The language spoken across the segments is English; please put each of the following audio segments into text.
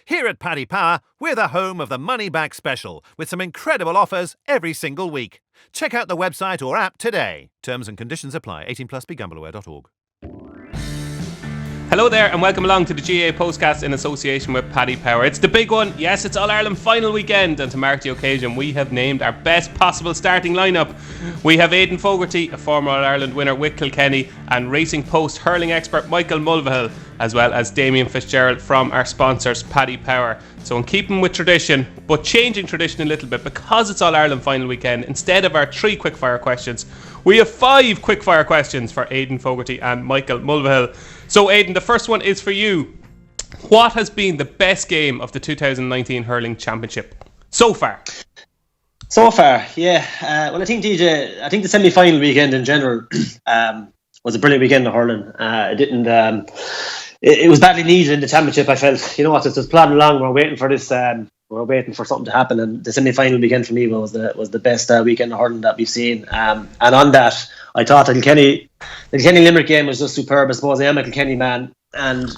Here at Paddy Power, we're the home of the Money Back Special, with some incredible offers every single week. Check out the website or app today. Terms and conditions apply. 18 plus. BeGambleAware.org. Hello there and welcome along to the GAA Postcast in association with Paddy Power. It's the big one. Yes, it's All-Ireland final weekend, and to mark the occasion we have named our best possible starting lineup. We have Aidan Fogarty, a former All-Ireland winner with Kilkenny, and Racing Post hurling expert Michael Mulvihill, as well as Damien Fitzgerald from our sponsors Paddy Power. So in keeping with tradition, but changing tradition a little bit, because it's All-Ireland final weekend, instead of our 3 quickfire questions, we have 5 quickfire questions for Aidan Fogarty and Michael Mulvihill. So Aidan, the first one is for you. What has been the best game of the 2019 Hurling Championship so far? So far, yeah. Well, I think the semi-final weekend in general was a brilliant weekend of hurling. It was badly needed in the championship. I felt, it's just plodding along. We're waiting for this. We're waiting for something to happen, and the semi-final weekend for me was the best weekend of hurling that we've seen. And on that, I thought the Kilkenny Limerick game was just superb. I suppose I am a Kilkenny man, and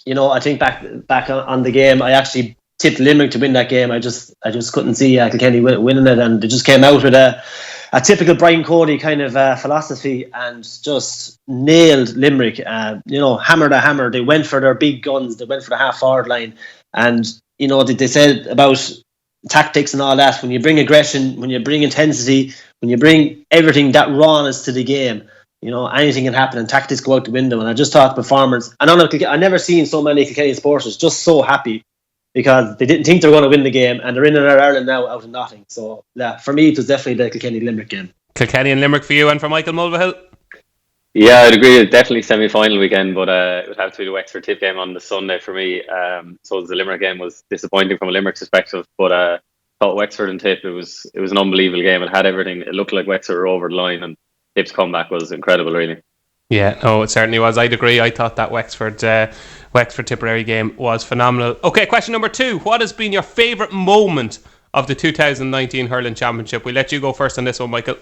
I think back on the game, I actually tipped Limerick to win that game. I just couldn't see Kilkenny winning it, and they just came out with a typical Brian Cody kind of philosophy and just nailed Limerick. Hammer to hammer. They went for their big guns. They went for the half-forward line, and they said about tactics and all that. When you bring aggression, when you bring intensity, when you bring everything, that rawness to the game, anything can happen, and tactics go out the window. And I just thought performance. And I never seen so many Kilkenny supporters just so happy because they didn't think they were going to win the game, and they're in Ireland now out of nothing. So yeah, for me, it was definitely the Kilkenny Limerick game. Kilkenny and Limerick for you, and for Michael Mulvihill? Yeah, I'd agree. It's definitely semi-final weekend, but it would have to be the Wexford Tip game on the Sunday for me. So the Limerick game was disappointing from a Limerick perspective, but I thought Wexford and Tip, it was an unbelievable game. It had everything. It looked like Wexford were over the line, and Tip's comeback was incredible, really. Yeah, no, it certainly was. I'd agree. I thought that Wexford Tipperary game was phenomenal. Okay, question number 2. What has been your favourite moment of the 2019 Hurling Championship? We'll let you go first on this one, Michael.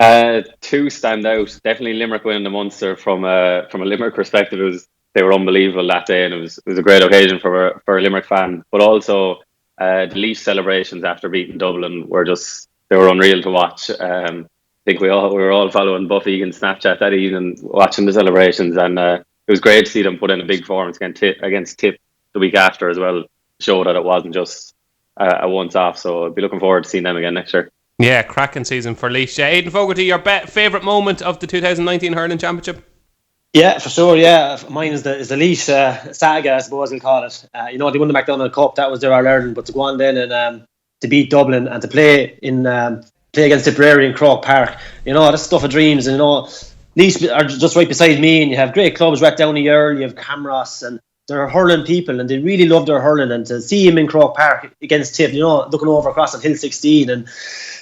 2 stand out. Definitely Limerick winning the Munster from a Limerick perspective. They were unbelievable that day, and it was a great occasion for a Limerick fan. But also the Laois celebrations after beating Dublin they were unreal to watch. I think we were all following Buff Egan's Snapchat that evening, watching the celebrations, and it was great to see them put in a big performance against Tip the week after as well, to show that it wasn't just a once-off. So I'd be looking forward to seeing them again next year. Yeah, cracking season for Laois. Aidan Fogarty, your favourite moment of the 2019 Hurling Championship? Yeah, for sure. Yeah, mine is the Laois saga, I suppose we'll call it. They won the McDonald Cup. That was their All-Ireland, but to go on then and to beat Dublin and to play against Tipperary in Croke Park, that's stuff of dreams. And Laois are just right beside me, and you have great clubs right down the Earl. You have Camross, and they're hurling people, and they really love their hurling. And to see him in Croke Park against Tip, looking over across on Hill 16, and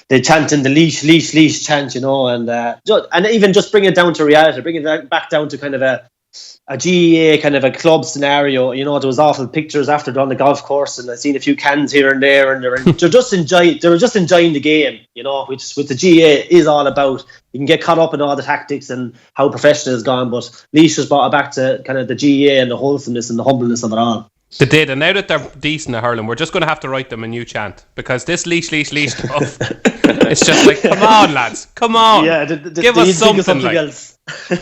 they chanting the Laois chant, and even just bring it down to reality, bring it back down to kind of a GAA kind of a club scenario. There was awful pictures after they're on the golf course, and I've seen a few cans here and there, and they were just enjoying the game, which with the GAA is all about. You can get caught up in all the tactics and how professional it's gone, but Laois just brought it back to kind of the GAA and the wholesomeness and the humbleness of it all. They did, and now that they're decent at hurling, we're just going to have to write them a new chant, because this Laois stuff, it's just like, come on, lads, come on, give us something like, else.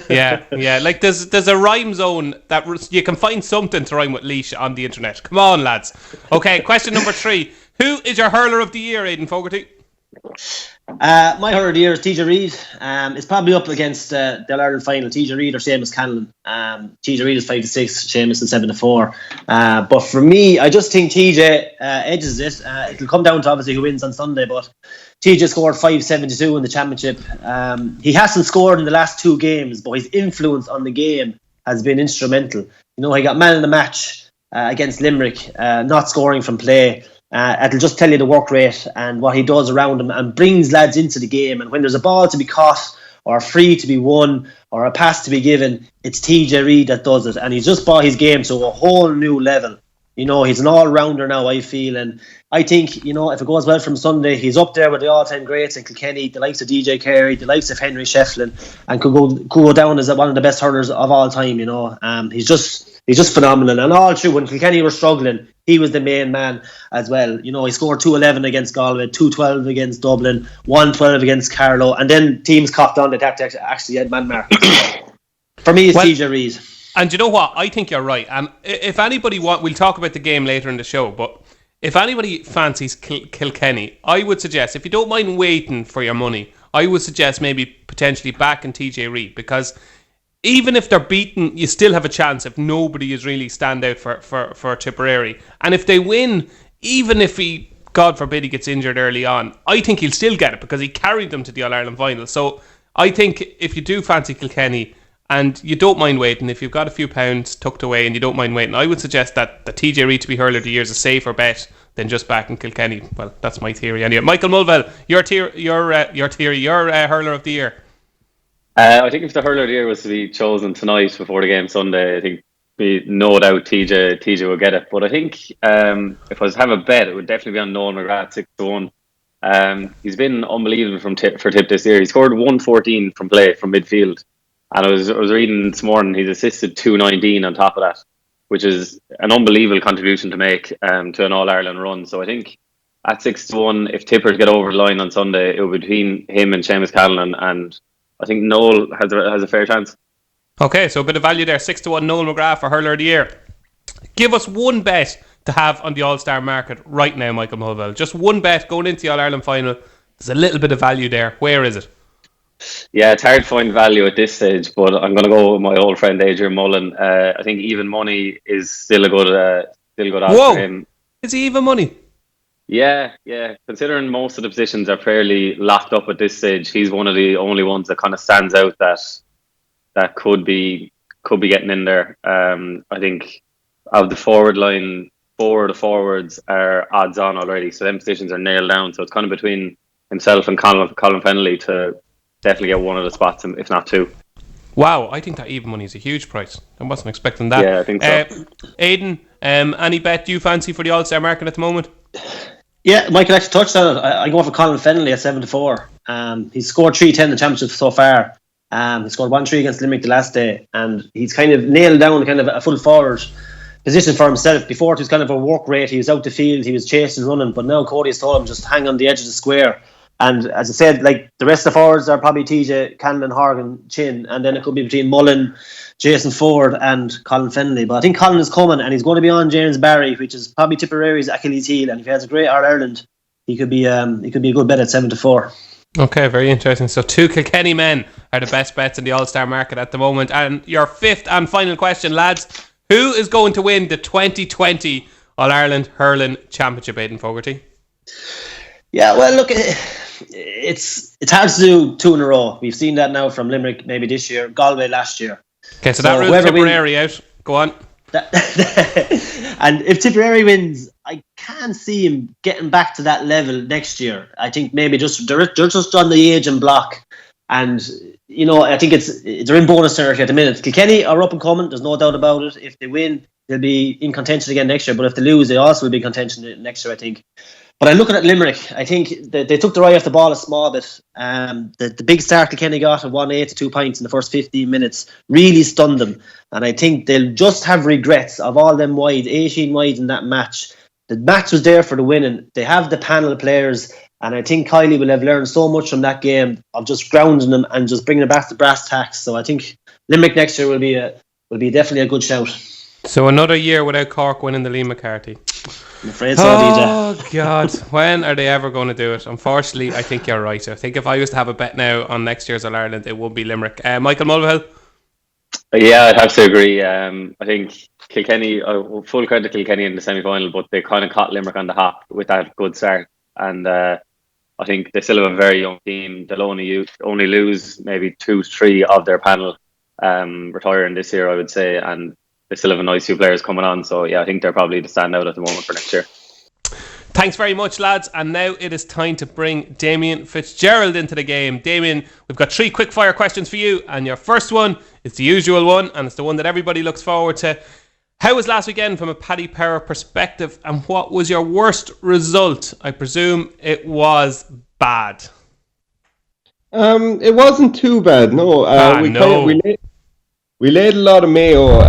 yeah, like there's a rhyme zone that you can find something to rhyme with Laois on the internet. Come on, lads. Okay, question number 3. Who is your hurler of the year, Aidan Fogarty? My hurler of the year is TJ Reid. It's probably up against the All-Ireland final. TJ Reid or Seamus Canavan. TJ Reid is 5-6, Seamus is 7-4. But for me, I just think TJ edges it. It'll come down to obviously who wins on Sunday, but TJ scored 5.72 in the championship. He hasn't scored in the last 2 games, but his influence on the game has been instrumental. He got man of the match against Limerick, not scoring from play. It'll just tell you the work rate and what he does around him, and brings lads into the game. And when there's a ball to be caught, or a free to be won, or a pass to be given, it's TJ Reid that does it. And he's just brought his game to a whole new level. He's an all-rounder now, I feel. And I think, if it goes well from Sunday, he's up there with the all-time greats in Kilkenny, the likes of DJ Carey, the likes of Henry Shefflin, and could go down as one of the best hurlers of all time. He's just He's just phenomenal. And all through, when Kilkenny were struggling, he was the main man as well. You know, he scored 2-11 against Galway, 2-12 against Dublin, 1-12 against Carlow, and then teams copped on. They'd have to actually add man mark. For me, it's TJ Reid. And you know what? I think you're right. And if anybody we'll talk about the game later in the show, but if anybody fancies Kilkenny, I would suggest, if you don't mind waiting for your money, I would suggest maybe potentially backing TJ Reid, because even if they're beaten, you still have a chance if nobody is really stand out for Tipperary. And if they win, even if he, God forbid, he gets injured early on, I think he'll still get it because he carried them to the All-Ireland final. So I think if you do fancy Kilkenny and you don't mind waiting, if you've got a few pounds tucked away and you don't mind waiting, I would suggest that the TJ Reid to be Hurler of the Year is a safer bet than just backing Kilkenny. Well, that's my theory anyway. Michael Mulville, your Hurler of the Year. I think if the Hurler of the Year was to be chosen tonight before the game Sunday, I think no doubt TJ will get it. But I think if I was to have a bet, it would definitely be on Noel McGrath 6-1. He's been unbelievable for Tip this year. He scored 114 from play from midfield. And I was reading this morning, he's assisted 219 on top of that, which is an unbelievable contribution to make to an All-Ireland run. So I think at 6-1, if Tippers get over the line on Sunday, it will be between him and Seamus Callanan, and I think Noel has a fair chance. Okay, so a bit of value there. 6-1 Noel McGrath for Hurler of the Year. Give us one bet to have on the All-Star market right now, Michael Mulville. Just one bet going into the All-Ireland final. There's a little bit of value there. Where is it? Yeah, it's hard to find value at this stage, but I'm going to go with my old friend Adrian Mullen. I think even money is still a good odds for him. Is he even money? Yeah. Considering most of the positions are fairly locked up at this stage, he's one of the only ones that kind of stands out that could be getting in there. I think of the forward line, 4 of the forwards are odds on already, so them positions are nailed down. So it's kind of between himself and Colin Fennelly to definitely get one of the spots, if not 2. Wow, I think that even money is a huge price. I wasn't expecting that. Yeah, I think so. Aidan, any bet you fancy for the All-Star market at the moment? Yeah, Michael actually touched on it. I go for Colin Fennelly at 7-4. He's scored 3-10 in the championship so far. He scored 1-3 against Limerick the last day, and he's kind of nailed down kind of a full forward position for himself. Before it was kind of a work rate. He was out the field, he was chasing, running, but now Cody has told him just hang on the edge of the square. And as I said, like the rest of the forwards are probably TJ, Cannon, Horgan, Chin, and then it could be between Mullen, Jason Ford and Colin Fennelly. But I think Colin is coming and he's going to be on James Barry, which is probably Tipperary's Achilles heel. And if he has a great All-Ireland, he could be a good bet at 7-4. Okay, very interesting. So 2 Kilkenny men are the best bets in the All-Star market at the moment. And your fifth and final question, lads. Who is going to win the 2020 All-Ireland Hurling Championship, Aidan Fogarty? Yeah, well, look, it's hard to do 2 in a row. We've seen that now from Limerick maybe this year, Galway last year. Okay, so that rules Tipperary out. Go on. And if Tipperary wins, I can't see him getting back to that level next year. I think maybe they're just on the age and block. And, you know, I think they're in bonus territory at the minute. Kilkenny are up and coming, there's no doubt about it. If they win, they'll be in contention again next year. But if they lose, they also will be in contention next year, I think. But I'm looking at Limerick. I think they took their eye off the ball a small bit. The big start Kilkenny got of 1-8 to 2 points in the first 15 minutes really stunned them. And I think they'll just have regrets of all them wide, 18 wide in that match. The match was there for the winning. They have the panel of players. And I think Kylie will have learned so much from that game of just grounding them and just bringing it back to brass tacks. So I think Limerick next year will be definitely a good shout. So another year without Cork winning the Liam McCarthy. I'm afraid so, DJ. Oh, God. When are they ever going to do it? Unfortunately, I think you're right. I think if I was to have a bet now on next year's All-Ireland, it would be Limerick. Michael Mulvihill? Yeah, I'd have to agree. I think Kilkenny, full credit to Kilkenny in the semi-final, but they kind of caught Limerick on the hop with that good start. And I think they still have a very young team. They'll only lose maybe 2-3 of their panel retiring this year, I would say. And they still have a nice few players coming on. So, yeah, I think they're probably the standout at the moment for next year. Thanks very much, lads. And now it is time to bring Damien Fitzgerald into the game. Damien, we've got 3 quickfire questions for you. And your first one is the usual one, and it's the one that everybody looks forward to. How was last weekend from a Paddy Power perspective, and what was your worst result? I presume it was bad. It wasn't too bad, no. We laid a lot of mayo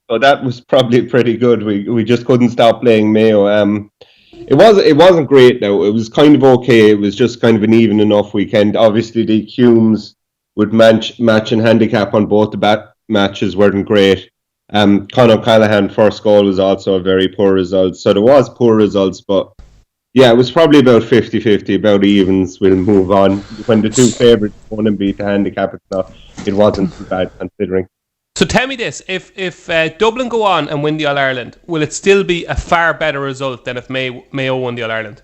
So that was probably pretty good. We just couldn't stop playing Mayo. It wasn't great though. It was kind of okay. It was just kind of an even enough weekend. Obviously the Humes with match and handicap on both the matches weren't great. Conor Callahan first goal was also a very poor result. So there was poor results, but yeah, it was probably about 50-50, about evens. We'll move on. When the two favourites won and beat the handicap, it wasn't too bad considering. So tell me this, if Dublin go on and win the All-Ireland, will it still be a far better result than if Mayo won the All-Ireland?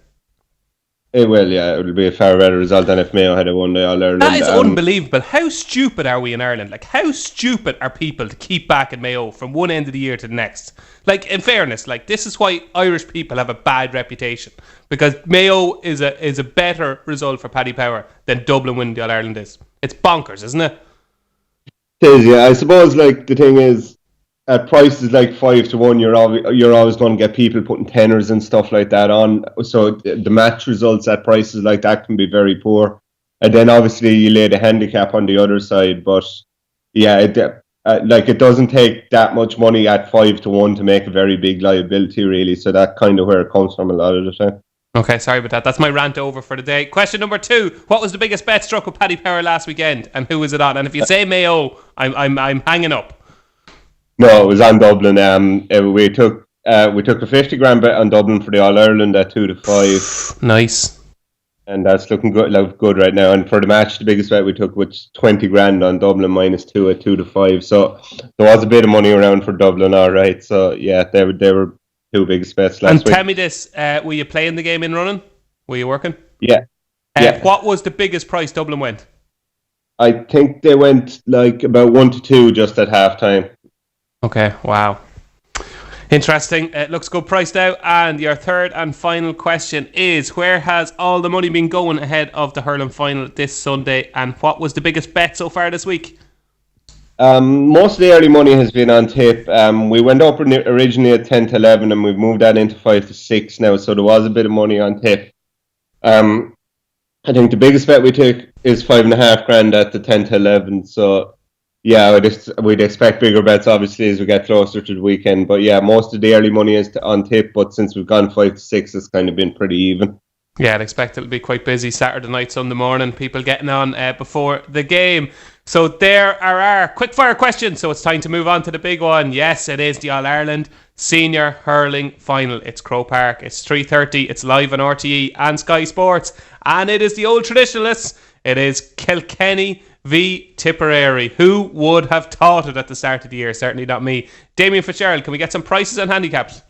It will, yeah. It will be a far better result than if Mayo had won the All-Ireland. That is unbelievable. How stupid are we in Ireland? Like, how stupid are people to keep back at Mayo from one end of the year to the next? Like, in fairness, like, this is why Irish people have a bad reputation. Because Mayo is a better result for Paddy Power than Dublin winning the All-Ireland is. It's bonkers, isn't it? It is, yeah. I suppose, like, the thing is, at prices like 5-1, you're always going to get people putting tenors and stuff like that on. So the match results at prices like that can be very poor. And then obviously you lay the handicap on the other side. But yeah, it doesn't take that much money at 5-1 to make a very big liability, really. So that's kind of where it comes from a lot of the time. Okay, sorry about that. That's my rant over for the day. Question number 2: what was the biggest bet struck with Paddy Power last weekend, and who was it on? And if you say Mayo, I'm hanging up. No, it was on Dublin. We took a 50 grand bet on Dublin for the All Ireland at 2-5. Nice. And that's looking good right now. And for the match, the biggest bet we took was 20 grand on Dublin -2 at 2-5. So there was a bit of money around for Dublin, all right. So yeah, they were two biggest bets last week. And tell me this: were you playing the game in running? Were you working? Yeah. What was the biggest price Dublin went? I think they went like about 1-2 just at halftime. Okay, wow. Interesting. It looks good priced out. And your third and final question is, where has all the money been going ahead of the Hurling final this Sunday? And what was the biggest bet so far this week? Most of the early money has been on tip. We went up originally at 10-11 and we've moved that into 5-6 now. So there was a bit of money on tip. I think the biggest bet we took is 5.5 grand at the 10-11. So yeah, we'd expect bigger bets obviously as we get closer to the weekend. But yeah, most of the early money is on tip. But since we've gone 5-6, it's kind of been pretty even. Yeah, I'd expect it'll be quite busy Saturday night, Sunday morning. People getting on before the game. So there are our quickfire questions. So it's time to move on to the big one. Yes, it is the All-Ireland Senior Hurling Final. It's Croke Park. It's 3:30. It's live on RTE and Sky Sports. And it is the old traditionalists. It is Kilkenny v Tipperary. Who would have thought it at the start of the year? Certainly not me. Damien Fitzgerald, can we get some prices and handicaps?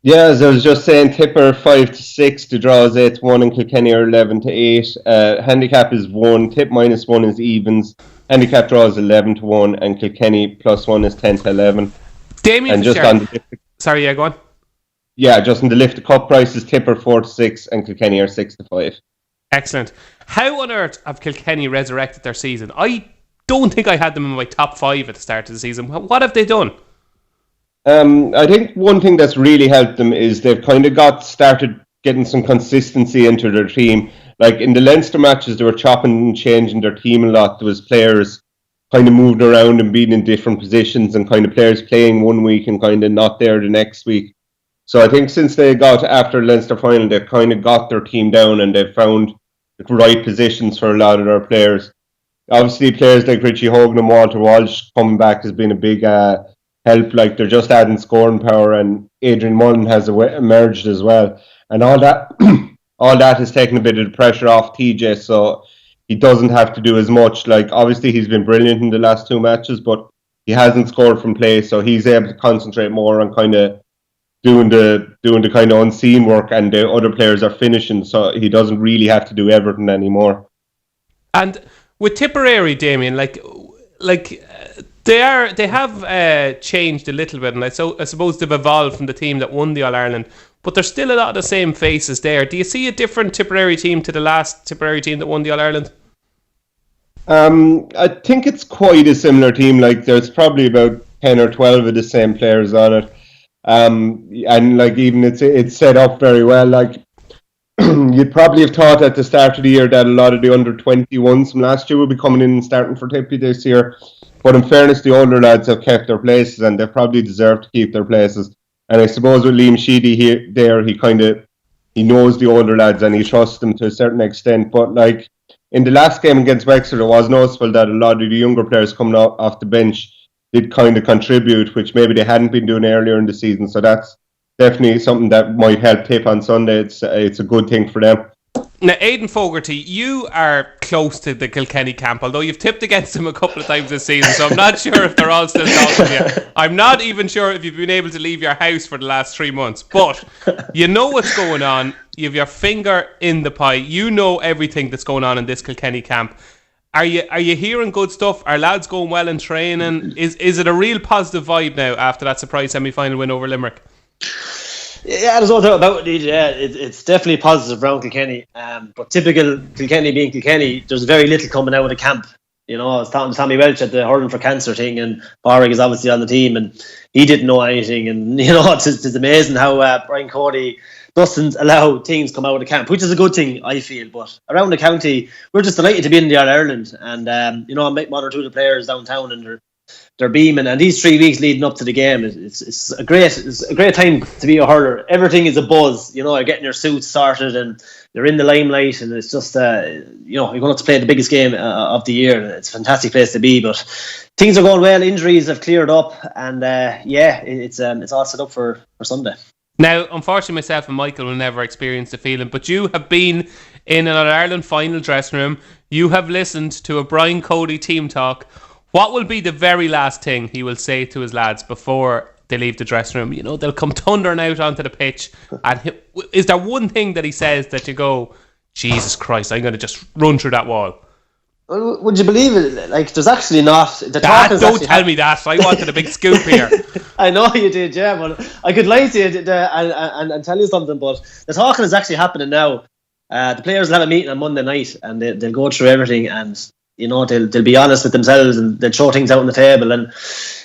Yeah, as I was just saying, Tipper 5-6, the draw is 8-1, and Kilkenny are 11-8. Handicap is 1, tip -1 is evens. Handicap draw is 11-1, and Kilkenny +1 is 10-11. Damien Fitzgerald. Sorry, yeah, go on. Yeah, just in the lift, the cup price is Tipper 4-6, and Kilkenny are 6-5. Excellent. How on earth have Kilkenny resurrected their season? I don't think I had them in my top 5 at the start of the season. What have they done? I think one thing that's really helped them is they've kind of started getting some consistency into their team. Like in the Leinster matches, they were chopping and changing their team a lot. There was players kind of moving around and being in different positions, and kind of players playing one week and kind of not there the next week. So I think since they got after the Leinster final, they've kind of got their team down and they've found the right positions for a lot of their players. Obviously, players like Richie Hogan and Walter Walsh coming back has been a big help. Like they're just adding scoring power, and Adrian Mullen has emerged as well, and all that has taken a bit of the pressure off TJ, so he doesn't have to do as much. Like obviously he's been brilliant in the last 2 matches, but he hasn't scored from play, so he's able to concentrate more on kind of doing the kind of unseen work, and the other players are finishing, so he doesn't really have to do everything anymore. And with Tipperary, Damien, like they have changed a little bit, and I suppose they've evolved from the team that won the All-Ireland, but there's still a lot of the same faces there. Do you see a different Tipperary team to the last Tipperary team that won the All-Ireland? I think it's quite a similar team. Like there's probably about 10 or 12 of the same players on it. And like even it's set up very well. Like you'd probably have thought at the start of the year that a lot of the under 21s from last year would be coming in and starting for Tippy this year, But in fairness, the older lads have kept their places, and they probably deserve to keep their places. And I suppose with Liam Sheedy he knows the older lads and he trusts them to a certain extent. But like in the last game against Wexford, it was noticeable that a lot of the younger players coming off the bench did kind of contribute, which maybe they hadn't been doing earlier in the season. So that's definitely something that might help Tip on Sunday. It's a good thing for them. Now, Aidan Fogarty, you are close to the Kilkenny camp, although you've tipped against them a couple of times this season, so I'm not sure if they're all still talking to you. I'm not even sure if you've been able to leave your house for the last 3 months, but you know what's going on. You have your finger in the pie. You know everything that's going on in this Kilkenny camp. Are you hearing good stuff? Are lads going well in training? Is it a real positive vibe now after that surprise semi-final win over Limerick? Yeah, there's no doubt about it. Yeah, it's definitely positive around Kilkenny. But typical Kilkenny being Kilkenny, there's very little coming out of the camp. You know, I was talking to Tommy Welch at the Hurling for Cancer thing, and Borrig is obviously on the team, and he didn't know anything. And you know, it's amazing how Brian Cody doesn't allow teams come out of the camp, which is a good thing, I feel. But around the county, we're just delighted to be in the All-Ireland, and you know, I met one or two of the players downtown, and they're beaming. And these 3 weeks leading up to the game, it's a great time to be a hurler. Everything is a buzz. You know, you're getting your suits sorted and you're in the limelight, and it's just you know, you're going to play the biggest game of the year. It's a fantastic place to be. But things are going well. Injuries have cleared up, and yeah, it's all set up for Sunday. Now, unfortunately, myself and Michael will never experience the feeling, but you have been in an Ireland final dressing room. You have listened to a Brian Cody team talk. What will be the very last thing he will say to his lads before they leave the dressing room? You know, they'll come thundering out onto the pitch. And is there one thing that he says that you go, Jesus Christ, I'm going to just run through that wall? Well, would you believe it? Like, there's actually not. Don't tell me that. I wanted a big scoop here. I know you did, yeah, but I could lie to you and tell you something. But the talking is actually happening now. The players will have a meeting on Monday night, and they'll go through everything, and you know, they'll be honest with themselves, and they'll throw things out on the table, and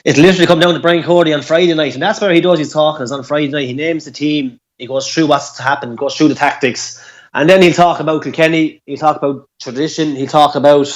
it'll literally come down to Brian Cody on Friday night, and that's where he does his talking. Is on Friday night. He names the team, he goes through what's to happen, goes through the tactics, and then he'll talk about Kilkenny, he'll talk about tradition, he'll talk about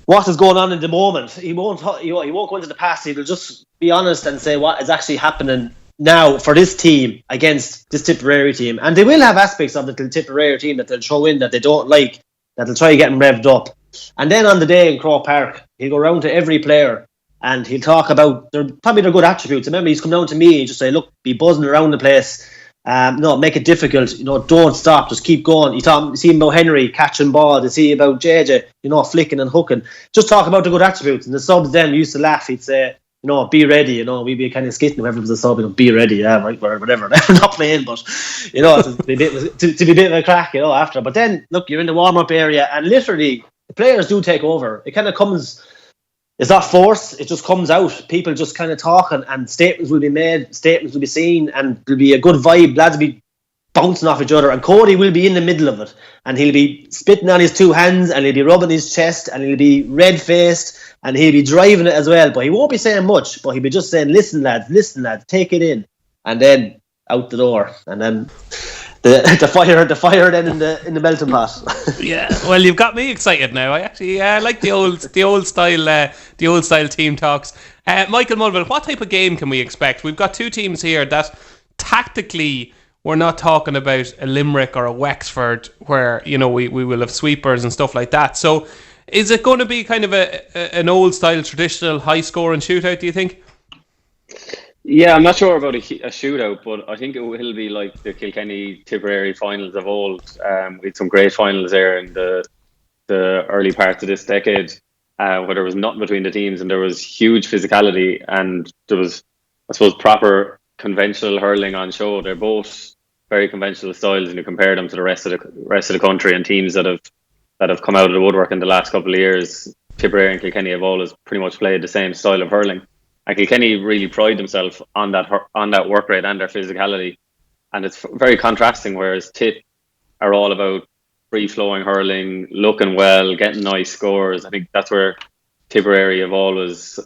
what is going on in the moment. He won't go into the past. He'll just be honest and say what is actually happening now for this team against this Tipperary team. And they will have aspects of the Tipperary team that they'll throw in that they don't like, that they'll try to get them revved up. And then on the day in Croke Park, he'll go around to every player and he'll talk about their good attributes. Remember, he's come down to me and just say, look, be buzzing around the place. No, make it difficult. You know, don't stop. Just keep going. You see about Henry catching ball. You see about JJ, you know, flicking and hooking. Just talk about the good attributes. And the subs then used to laugh. He'd say, you know, be ready. You know, we'd be kind of skitting whoever was a sub. You know, be ready. Yeah, right, whatever. We're not playing, but you know, to be a bit of a crack. You know, after. But then look, you're in the warm up area, and literally the players do take over. It kind of comes. It's not forced, it just comes out. People just kind of talking, and statements will be made, statements will be seen, and there'll be a good vibe. Lads will be bouncing off each other, and Cody will be in the middle of it, and he'll be spitting on his two hands, and he'll be rubbing his chest, and he'll be red-faced, and he'll be driving it as well. But he won't be saying much, but he'll be just saying, listen lads, take it in, and then out the door, and then the fire then in the melting pot. Yeah, well, you've got me excited now. I actually like the old style team talks. Michael Mulville, what type of game can we expect? We've got two teams here that tactically we're not talking about a Limerick or a Wexford where, you know, we will have sweepers and stuff like that. So is it going to be kind of an old style traditional high scoring shootout, do you think? Yeah, I'm not sure about a shootout, but I think it will be like the Kilkenny Tipperary finals of old. We had some great finals there in the early parts of this decade, where there was nothing between the teams and there was huge physicality, and there was, I suppose, proper conventional hurling on show. They're both very conventional styles, and you compare them to the rest of the country and teams that have come out of the woodwork in the last couple of years. Tipperary and Kilkenny have always pretty much played the same style of hurling. And Kilkenny really pride themselves on that work rate and their physicality, and it's very contrasting. Whereas Tip are all about free-flowing hurling, looking well, getting nice scores. I think that's where Tipperary have always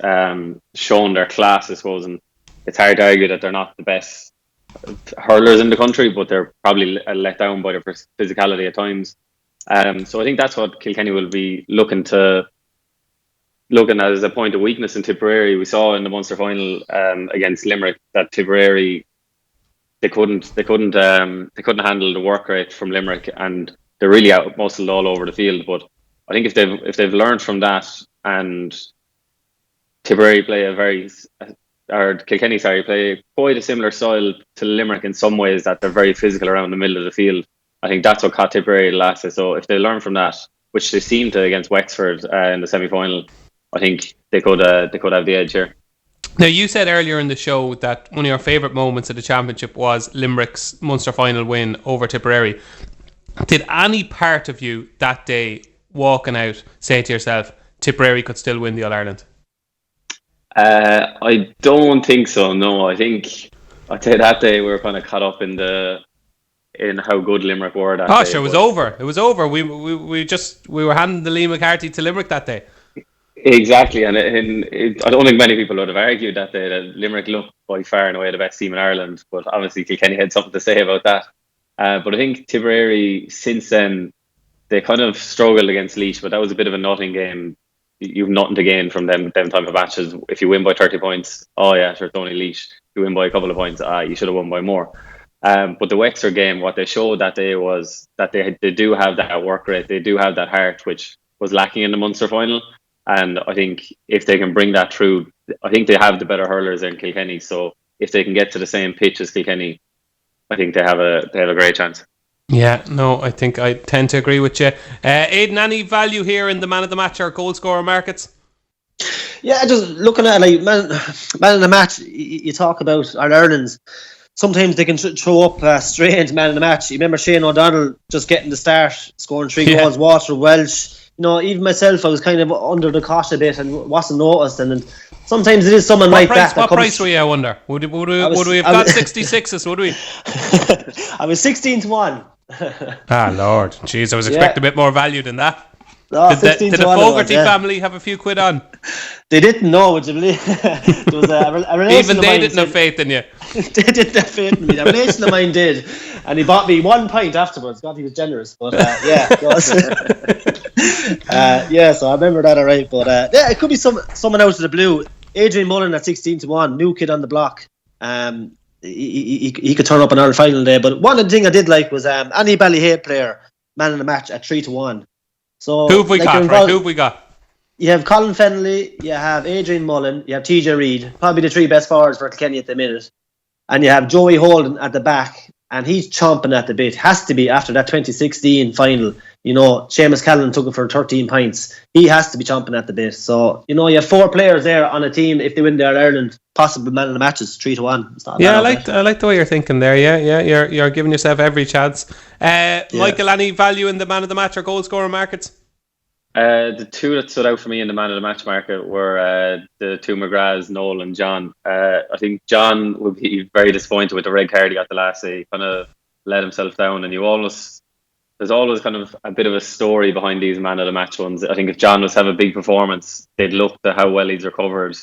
shown their class, I suppose. And it's hard to argue that they're not the best hurlers in the country, but they're probably let down by their physicality at times. So I think that's what Kilkenny will be looking to looking at it as a point of weakness in Tipperary. We saw in the Munster final against Limerick that Tipperary they couldn't handle the work rate from Limerick, and they're really out muscled all over the field. But I think if they've learned from that, and Tipperary play Kilkenny play quite a similar style to Limerick in some ways, that they're very physical around the middle of the field. I think that's what caught Tipperary last. So if they learn from that, which they seemed to against Wexford in the semi-final, I think they could have the edge here. Now, you said earlier in the show that one of your favourite moments of the championship was Limerick's Munster final win over Tipperary. Did any part of you that day walking out say to yourself, Tipperary could still win the All-Ireland? I don't think so, no. I'd say that day we were kind of caught up in how good Limerick were that day. Sure, it was over. It was over. We were handing the Lee McCarthy to Limerick that day. Exactly, and I don't think many people would have argued that day that Limerick looked by far and away the best team in Ireland, but obviously Kilkenny had something to say about that. But I think Tipperary, since then, they kind of struggled against Laois, but that was a bit of a nothing game. You've nothing to gain from them type of matches. If you win by 30 points, sure, it's only Laois. If you win by a couple of points, you should have won by more. But the Wexford game, what they showed that day was that they do have that work rate, they do have that heart, which was lacking in the Munster final. And I think if they can bring that through, I think they have the better hurlers in Kilkenny. So if they can get to the same pitch as Kilkenny, I think they have a great chance. Yeah, no, I think I tend to agree with you. Aidan, any value here in the man of the match or goal scorer markets? Yeah, just looking at it, like man of the match, you talk about our Ireland's. Sometimes they can throw up strange man of the match. You remember Shane O'Donnell just getting the start, scoring 3 goals, Walter Welsh. Even myself, I was kind of under the cosh a bit and wasn't noticed. And then sometimes it is someone like that. What price were you, I wonder? Would we have got 66s, would we? I was 16-1. Lord. Jeez, I was expecting a bit more value than that. No, did the Fogarty family have a few quid on? They didn't know, would you believe? There was a relation even they didn't have faith in you. They didn't have faith in me. A relation of mine did. And he bought me 1 pint afterwards. God, he was generous. But so I remember that all right. But it could be someone out of the blue. Adrian Mullen at 16-1, new kid on the block. He could turn up on our final day. But one of the things I did like was any Ballyhale player, man in the match at 3-1. So who have we got? Who have we got? You have Colin Fennelly, you have Adrian Mullen, you have TJ Reid, probably the 3 best forwards for Kilkenny at the minute. And you have Joey Holden at the back, and he's chomping at the bit. Has to be after that 2016 final. Seamus Callan took it for 13 points. He has to be chomping at the bit. So, you have 4 players there on a team. If they win the All-Ireland, possible man of the match is 3-1. Yeah, I like the way you're thinking there. Yeah. You're giving yourself every chance. Michael, any value in the man of the match or goal scorer markets? The 2 that stood out for me in the man of the match market were the 2 McGraths, Noel and John. I think John would be very disappointed with the red card he got the last day. He kind of let himself down, and there's always kind of a bit of a story behind these man of the match ones. I think if John was to have a big performance, they'd look at how well he's recovered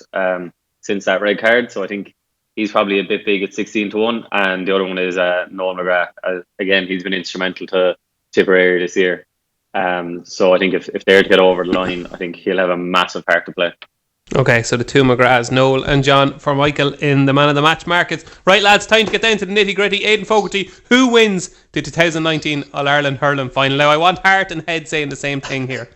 since that red card. So I think he's probably a bit big at 16-1, and the other one is Noel McGrath. Again, he's been instrumental to Tipperary this year. So I think if they're to get over the line, I think he'll have a massive part to play. Okay, so the 2 McGraths, Noel and John, for Michael in the man of the match markets. Right, lads, time to get down to the nitty gritty. Aidan Fogarty, who wins the 2019 All-Ireland Hurling final? Now, I want heart and head saying the same thing here.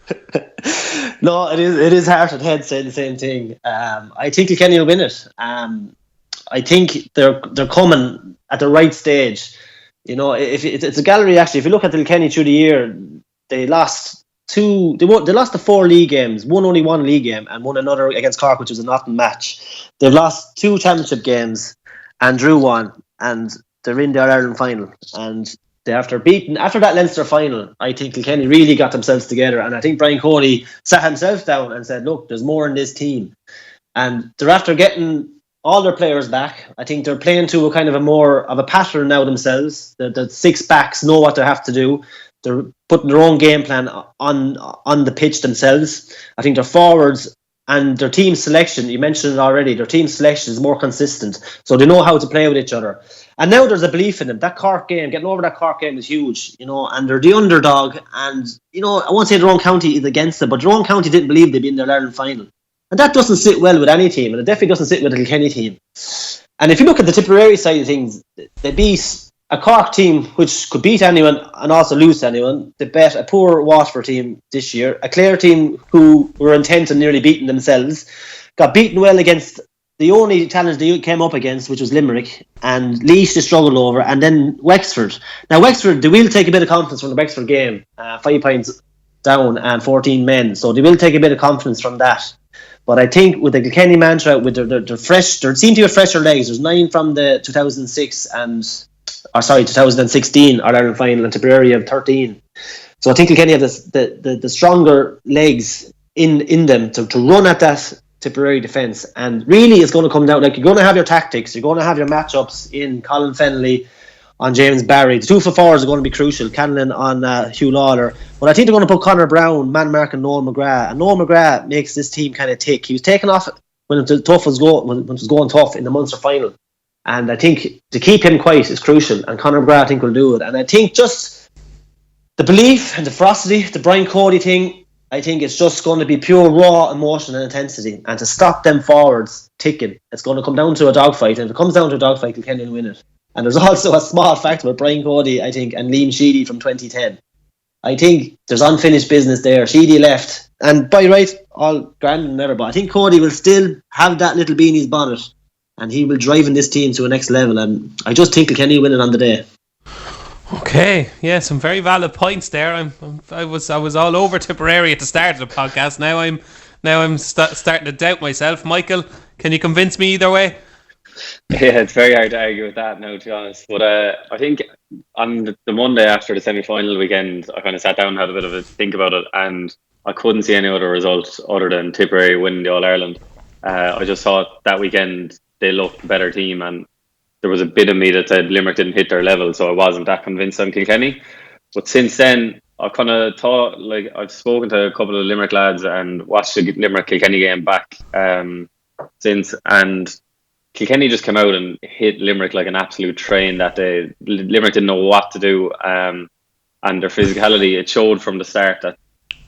No, it is heart and head saying the same thing. I think Kilkenny will win it. I think they're coming at the right stage. If it's a gallery, actually. If you look at Kilkenny through the year, they lost they lost the 4 league games, won only 1 league game and won another against Cork, which was a nothing match. They've lost 2 championship games and drew 1, and they're in the All-Ireland final. And after that Leinster final, I think Kilkenny really got themselves together, and I think Brian Cody sat himself down and said, look, there's more in this team. And they're after getting all their players back. I think they're playing to a kind of a more of a pattern now themselves. The 6 backs know what they have to do. They're putting their own game plan on the pitch themselves. I think their forwards and their team selection, you mentioned it already, their team selection is more consistent. So they know how to play with each other. And now there's a belief in them. That Cork game, getting over that Cork game is huge, and they're the underdog. And, I won't say their own county is against them, but their own county didn't believe they'd be in their Ireland final. And that doesn't sit well with any team, and it definitely doesn't sit with the Kilkenny team. And if you look at the Tipperary side of things, they beat a Cork team which could beat anyone and also lose to anyone. They bet a poor Waterford team this year, a Clare team who were intent on nearly beating themselves, got beaten well against the only challenge they came up against, which was Limerick, and Laois they struggled over, and then Wexford. Now Wexford, they will take a bit of confidence from the Wexford game, 5 points down and 14 men, so they will take a bit of confidence from that. But I think with the Kilkenny mantra, with their fresh, there seem to be fresher legs. There's 9 from the 2016 All-Ireland final, and Tipperary have 13. So I think Kilkenny have the stronger legs in them to run at that Tipperary defence. And really it's going to come down, like, you're going to have your tactics, you're going to have your matchups in Colin Fennelly on James Barry. The 2 for 4s are going to be crucial. Cannon on Hugh Lawler. But I think they're going to put Conor Brown, man marking Noel McGrath. And Noel McGrath makes this team kind of tick. He was taken off when it was going tough in the Munster final. And I think to keep him quiet is crucial. And Conor McGrath, I think, will do it. And I think just the belief and the ferocity, the Brian Cody thing, I think it's just going to be pure raw emotion and intensity. And to stop them forwards ticking, it's going to come down to a dogfight. And if it comes down to a dogfight, Kilkenny will win it. And there's also a small factor with Brian Cody, I think, and Liam Sheedy from 2010. I think there's unfinished business there. Sheedy left, and by right, all grand and whatever, but I think Cody will still have that little bee in his bonnet, and he will drive in this team to a next level, and I just think Kilkenny will win it on the day. Okay, yeah, some very valid points there. I was all over Tipperary at the start of the podcast. Now I'm starting to doubt myself. Michael, can you convince me either way? Yeah, it's very hard to argue with that now, to be honest. But I think on the Monday after the semi-final weekend, I kind of sat down and had a bit of a think about it, and I couldn't see any other result other than Tipperary winning the All-Ireland. I just thought that weekend they looked a better team, and there was a bit of me that said Limerick didn't hit their level, so I wasn't that convinced on Kilkenny. But since then, I kind of thought, like, I've spoken to a couple of Limerick lads and watched the Limerick-Kilkenny game back since, and Kilkenny just came out and hit Limerick like an absolute train that day. Limerick didn't know what to do, and their physicality, it showed from the start that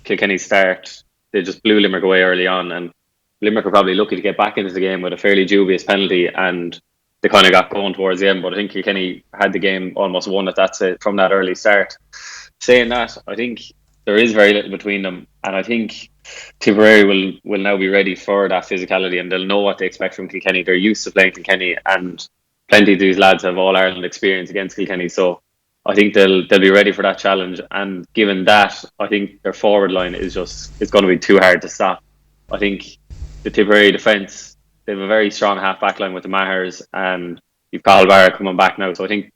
Kilkenny's start, they just blew Limerick away early on, and Limerick were probably lucky to get back into the game with a fairly dubious penalty, and they kind of got going towards the end, but I think Kilkenny had the game almost won at that from that early start. Saying that, I think there is very little between them, and I think Tipperary will now be ready for that physicality, and they'll know what they expect from Kilkenny. They're used to playing Kilkenny, and plenty of these lads have All-Ireland experience against Kilkenny, so I think they'll be ready for that challenge. And given that, I think their forward line it's going to be too hard to stop. I think the Tipperary defence, they have a very strong half-back line with the Mahers, and you've Cathal Barra coming back now, so I think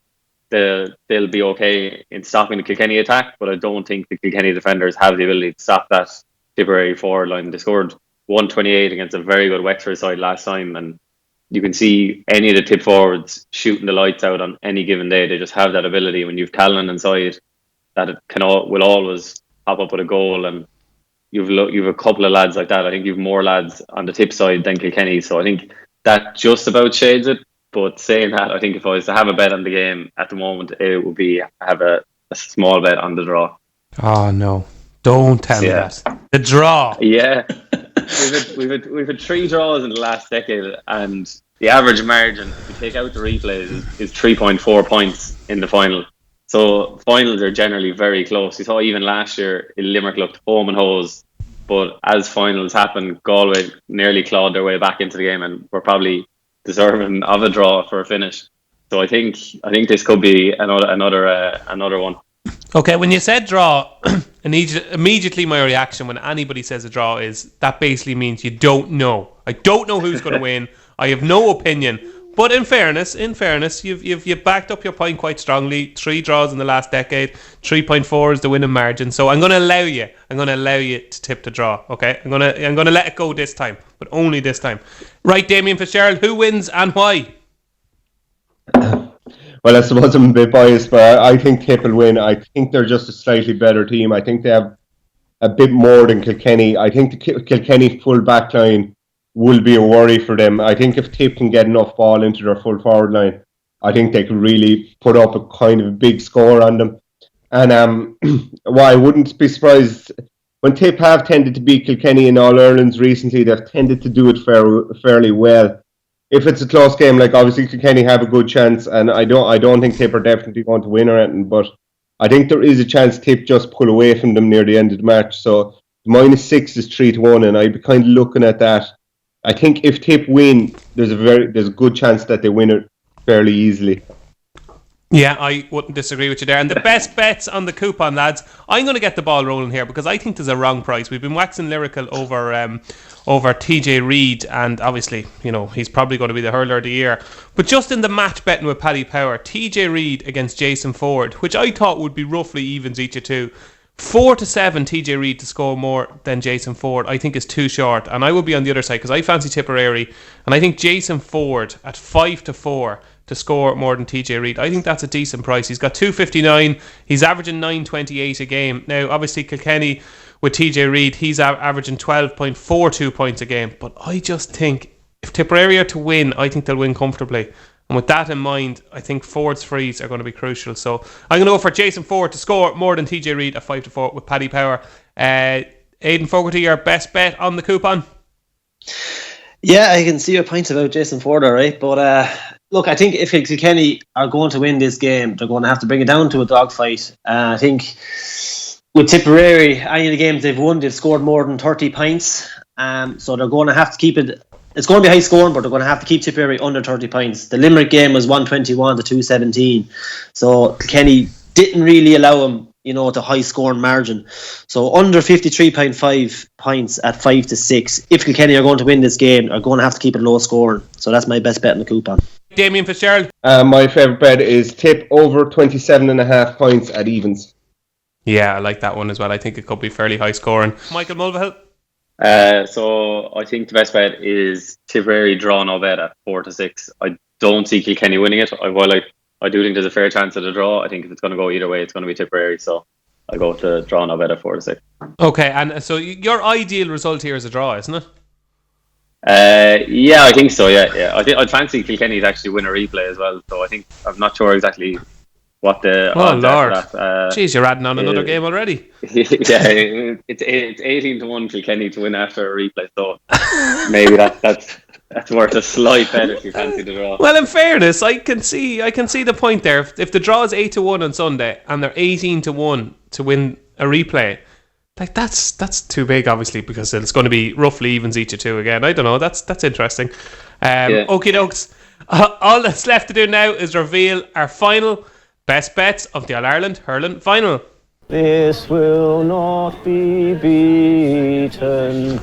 they'll be okay in stopping the Kilkenny attack, but I don't think the Kilkenny defenders have the ability to stop that Tipperary forward line. They scored 128 against a very good Wexford side last time, and you can see any of the tip forwards shooting the lights out on any given day. They just have that ability. When you've Callan inside, that it will always pop up with a goal, and you've a couple of lads like that. I think you've more lads on the tip side than Kilkenny, so I think that just about shades it. But saying that, I think if I was to have a bet on the game at the moment, it would be have a small bet on the draw. Oh no! Don't tell me that. The draw. Yeah, we've had 3 draws in the last decade, and the average margin, if you take out the replays, is 3.4 points in the final. So finals are generally very close. You saw even last year, Limerick looked home and hose, but as finals happened, Galway nearly clawed their way back into the game, and were probably deserving of a draw for a finish. So I think this could be another one. Okay, when you said draw, immediately my reaction when anybody says a draw is that basically means you don't know. I don't know who's going to win. I have no opinion. But in fairness, you've backed up your point quite strongly. 3 draws in the last decade. 3.4 is the winning margin. So I'm going to allow you. I'm going to allow you to tip the draw. Okay, I'm going to let it go this time, but only this time. Right, Damien Fitzgerald, who wins and why? Well, I suppose I'm a bit biased, but I think Tip will win. I think they're just a slightly better team. I think they have a bit more than Kilkenny. I think the Kilkenny full back line will be a worry for them. I think if Tip can get enough ball into their full forward line, I think they could really put up a kind of a big score on them. And I wouldn't be surprised when Tip have tended to beat Kilkenny in All-Irelands recently, they've tended to do it fairly well. If it's a close game, like obviously Kilkenny have a good chance, and I don't think Tip are definitely going to win or anything, but I think there is a chance Tip just pull away from them near the end of the match. So -6 is 3-1, and I'd be kind of looking at that. I think if Tip win, there's a good chance that they win it fairly easily. Yeah, I wouldn't disagree with you there. And the best bets on the coupon, lads. I'm going to get the ball rolling here because I think there's a wrong price. We've been waxing lyrical over TJ Reid, and obviously, he's probably going to be the hurler of the year. But just in the match betting with Paddy Power, TJ Reid against Jason Ford, which I thought would be roughly evens each of two. 4-7 TJ Reid to score more than Jason Ford, I think is too short. And I will be on the other side because I fancy Tipperary, and I think Jason Ford at 5-4 to score more than TJ Reid. I think that's a decent price. He's got 2.59. He's averaging 9.28 a game. Now, obviously, Kilkenny with TJ Reid, he's averaging 12.42 points a game. But I just think if Tipperary are to win, I think they'll win comfortably. And with that in mind, I think Ford's frees are going to be crucial. So I'm going to go for Jason Ford to score more than TJ Reid at 5-4 with Paddy Power. Aidan Fogarty, your best bet on the coupon? Yeah, I can see your point about Jason Ford, all right. But look, I think if Kilkenny are going to win this game, they're going to have to bring it down to a dogfight. I think with Tipperary, any of the games they've won, they've scored more than 30 points. So they're going to have to keep it. It's going to be high scoring, but they're going to have to keep Tipperary under 30 points. The Limerick game was 121 to 217. So Kilkenny didn't really allow them, to high scoring margin. So under 53.5 points at 5-6. If Kilkenny are going to win this game, are going to have to keep it low scoring. So that's my best bet in the coupon. Damien Fitzgerald? My favourite bet is Tip over 27.5 points at evens. Yeah, I like that one as well. I think it could be fairly high scoring. Michael Mulvihill? So I think the best bet is Tipperary draw no bet at 4-6. I don't see Kilkenny winning it. While I do think there's a fair chance of a draw, I think if it's going to go either way, it's going to be Tipperary. So I'll go to draw no bet at 4-6. Okay, and so your ideal result here is a draw, isn't it? Yeah, I think so. Yeah. I'd fancy Kilkenny to actually win a replay as well. So I'm not sure exactly what the. Oh Lord! Jeez, you're adding on another game already. Yeah, it's 18-1 Kilkenny to win after a replay. So maybe that's worth a slight bet if you fancy the draw. Well, in fairness, I can see the point there. If the draw is 8-1 on Sunday and they're 18-1 to win a replay, like that's too big, obviously, because it's going to be roughly evens each of two again. I don't know. That's interesting. Okie dokes. All that's left to do now is reveal our final best bets of the All-Ireland Hurling final. This will not be beaten.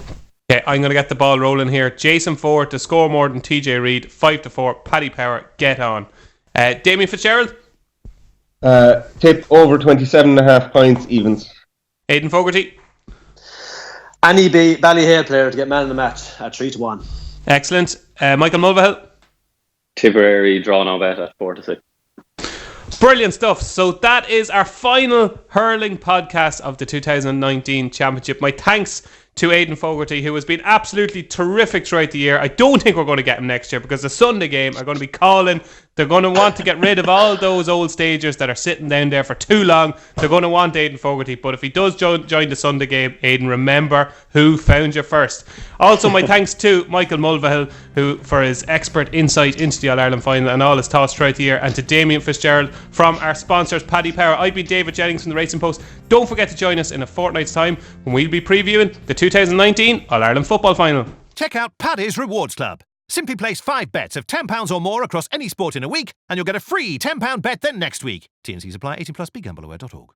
Okay, I'm going to get the ball rolling here. Jason Ford to score more than TJ Reid, 5-4. Paddy Power, get on. Damien Fitzgerald? Tip over 27.5 points evens. Aidan Fogarty? Any Ballyhale player to get man of the match at 3-1. Excellent. Michael Mulvihill? Tipperary draw no bet at 4-6. Brilliant stuff. So that is our final hurling podcast of the 2019 championship. My thanks to Aidan Fogarty, who has been absolutely terrific throughout the year. I don't think we're going to get him next year because the Sunday game are going to be calling. They're going to want to get rid of all those old stagers that are sitting down there for too long. They're going to want Aidan Fogarty. But if he does join the Sunday game, Aidan, remember who found you first. Also, my thanks to Michael Mulvihill, who for his expert insight into the All-Ireland final and all his thoughts throughout the year, and to Damien Fitzgerald from our sponsors, Paddy Power. I've been David Jennings from the Racing Post. Don't forget to join us in a fortnight's time when we'll be previewing the 2019 All-Ireland football final. Check out Paddy's Rewards Club. Simply place 5 bets of £10 or more across any sport in a week and you'll get a free £10 bet the next week. T&Cs apply. 18+, begambleaware.org.